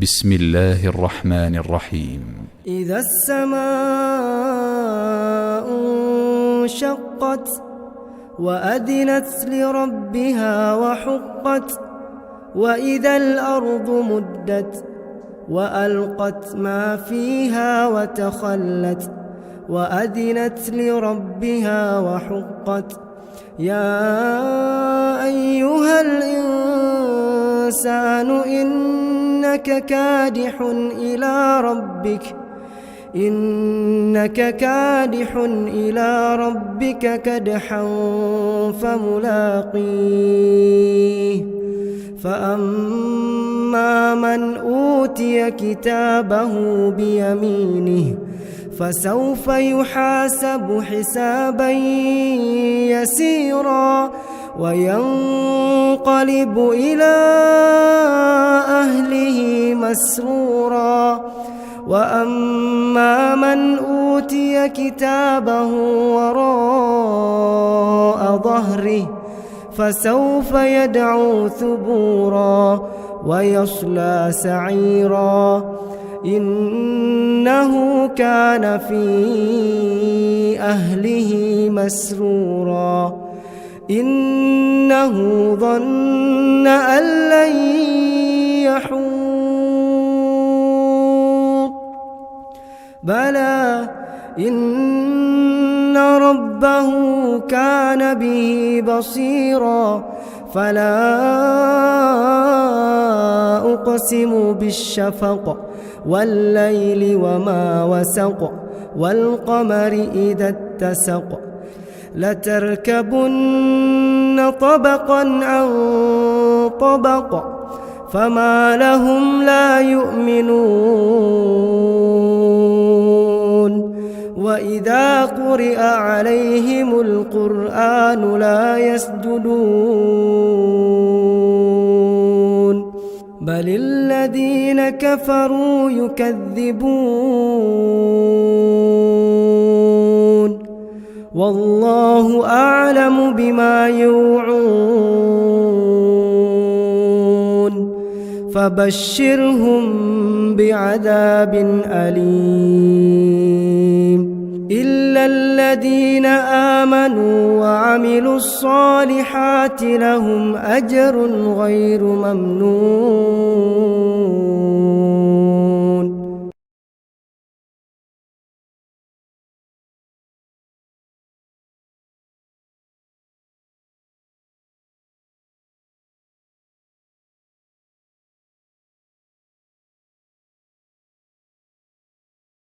بسم الله الرحمن الرحيم. إذا السماء انشقت وأذنت لربها وحقت وإذا الأرض مدت وألقت ما فيها وتخلت وأذنت لربها وحقت يا أيها الإنسان إنك كادح إلى ربك كدحا فملاقيه فأما من أوتي كتابه بيمينه فسوف يحاسب حسابا يسيرا وينقلب إلى أهله مسرورا وأما من أوتي كتابه وراء ظهره فسوف يدعو ثبورا ويصلى سعيرا إنه كان في أهله مسرورا إنه ظن أن لن يحور بلى إن ربه كان به بصيرا فلا أقسم بالشفق والليل وما وسق والقمر إذا اتسق لتركبن طبقا عن طبق فما لهم لا يؤمنون وإذا قرئ عليهم القرآن لا يسجدون بل الذين كفروا يكذبون والله أعلم بما يوعون فبشرهم بعذاب أليم إلا الذين آمنوا وعملوا الصالحات لهم أجر غير ممنون.